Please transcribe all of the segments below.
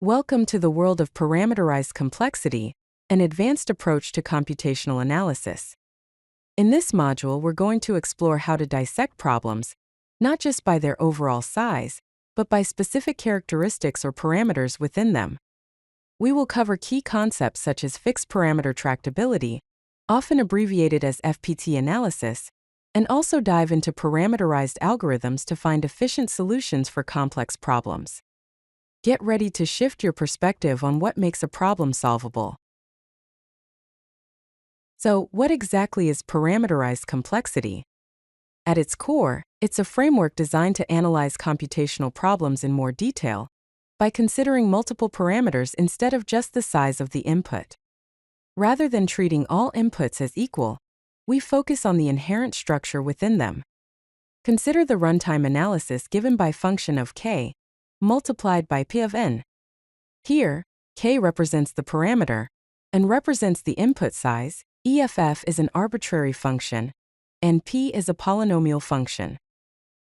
Welcome to the world of parameterized complexity, an advanced approach to computational analysis. In this module, we're going to explore how to dissect problems, not just by their overall size, but by specific characteristics or parameters within them. We will cover key concepts such as fixed-parameter tractability, often abbreviated as FPT analysis, and also dive into parameterized algorithms to find efficient solutions for complex problems. Get ready to shift your perspective on what makes a problem solvable. So, what exactly is parameterized complexity? At its core, it's a framework designed to analyze computational problems in more detail by considering multiple parameters instead of just the size of the input. Rather than treating all inputs as equal, we focus on the inherent structure within them. Consider the runtime analysis given by function of k multiplied by p of n. Here, k represents the parameter, and represents the input size, EFF is an arbitrary function, and p is a polynomial function.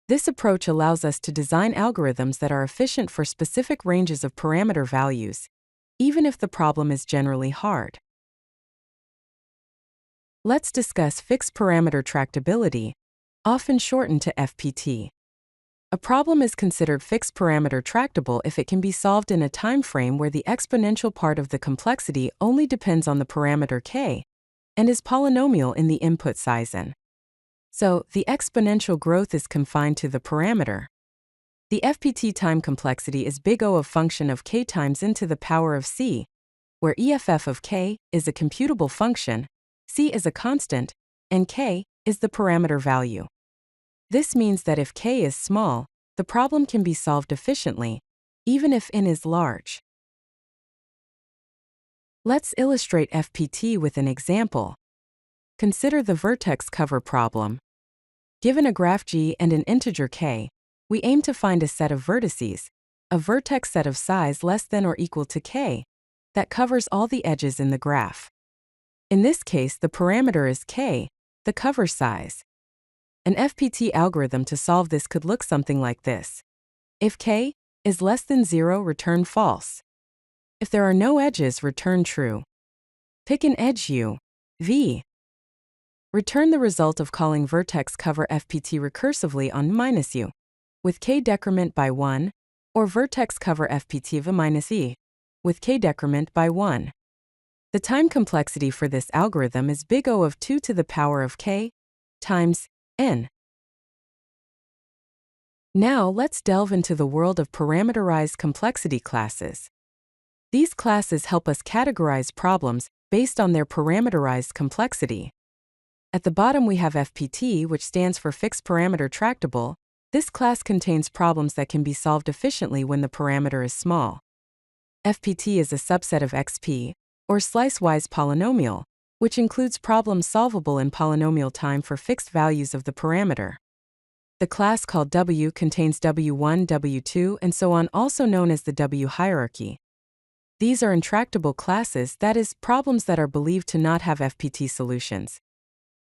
This approach allows us to design algorithms that are efficient for specific ranges of parameter values, even if the problem is generally hard. Let's discuss fixed-parameter tractability, often shortened to FPT. A problem is considered fixed-parameter tractable if it can be solved in a time frame where the exponential part of the complexity only depends on the parameter k, and is polynomial in the input size n. So, the exponential growth is confined to the parameter. The FPT time complexity is big O of function of k times n to the power of c, where EFF of k is a computable function, c is a constant, and k is the parameter value. This means that if k is small, the problem can be solved efficiently, even if n is large. Let's illustrate FPT with an example. Consider the vertex cover problem. Given a graph G and an integer k, we aim to find a set of vertices, a vertex set of size less than or equal to k, that covers all the edges in the graph. In this case, the parameter is k, the cover size. An FPT algorithm to solve this could look something like this. If k is less than 0, return false. If there are no edges, return true. Pick an edge u, v. Return the result of calling vertex cover FPT recursively on -u, with k decrement by 1, or vertex cover FPT v minus e, with k decrement by 1. The time complexity for this algorithm is big O of 2 to the power of k times n. Now let's delve into the world of parameterized complexity classes. These classes help us categorize problems based on their parameterized complexity. At the bottom we have FPT, which stands for fixed-parameter tractable. This class contains problems that can be solved efficiently when the parameter is small. FPT is a subset of XP, or slice-wise polynomial, which includes problems solvable in polynomial time for fixed values of the parameter. The class called W contains W1, W2, and so on, also known as the W hierarchy. These are intractable classes, that is, problems that are believed to not have FPT solutions.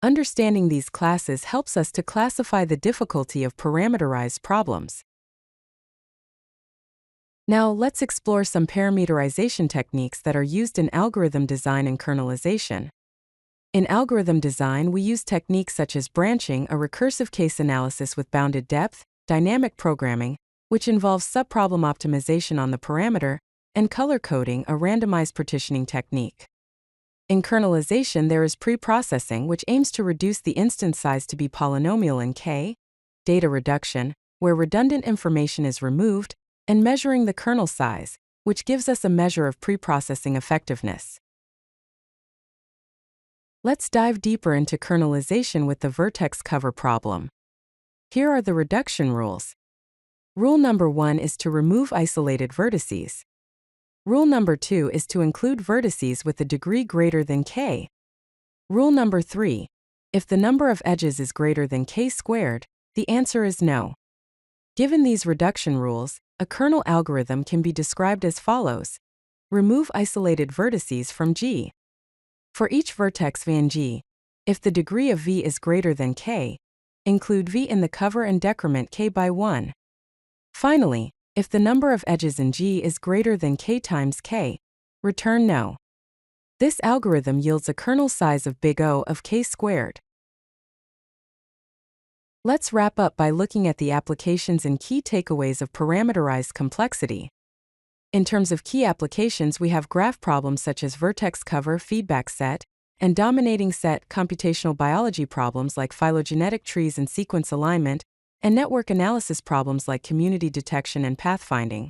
Understanding these classes helps us to classify the difficulty of parameterized problems. Now, let's explore some parameterization techniques that are used in algorithm design and kernelization. In algorithm design, we use techniques such as branching, a recursive case analysis with bounded depth, dynamic programming, which involves subproblem optimization on the parameter, and color coding, a randomized partitioning technique. In kernelization, there is pre-processing, which aims to reduce the instance size to be polynomial in k, data reduction, where redundant information is removed, and measuring the kernel size, which gives us a measure of pre-processing effectiveness. Let's dive deeper into kernelization with the vertex cover problem. Here are the reduction rules. Rule number 1 is to remove isolated vertices. Rule number 2 is to include vertices with a degree greater than k. Rule number 3, if the number of edges is greater than k squared, the answer is no. Given these reduction rules, a kernel algorithm can be described as follows. Remove isolated vertices from G. For each vertex v in G, if the degree of v is greater than k, include v in the cover and decrement k by 1. Finally, If the number of edges in G is greater than k times k, return no. This algorithm yields a kernel size of big O of k squared. Let's wrap up by looking at the applications and key takeaways of parameterized complexity. In terms of key applications, we have graph problems such as vertex cover, feedback set, and dominating set, computational biology problems like phylogenetic trees and sequence alignment, and network analysis problems like community detection and pathfinding.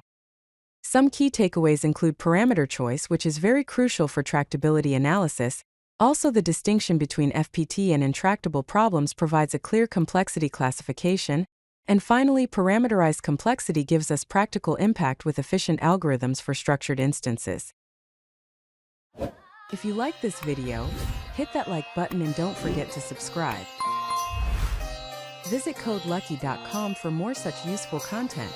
Some key takeaways include parameter choice, which is very crucial for tractability analysis. Also, the distinction between FPT and intractable problems provides a clear complexity classification. And finally, parameterized complexity gives us practical impact with efficient algorithms for structured instances. If you like this video, hit that like button and don't forget to subscribe. Visit CodeLucky.com for more such useful content.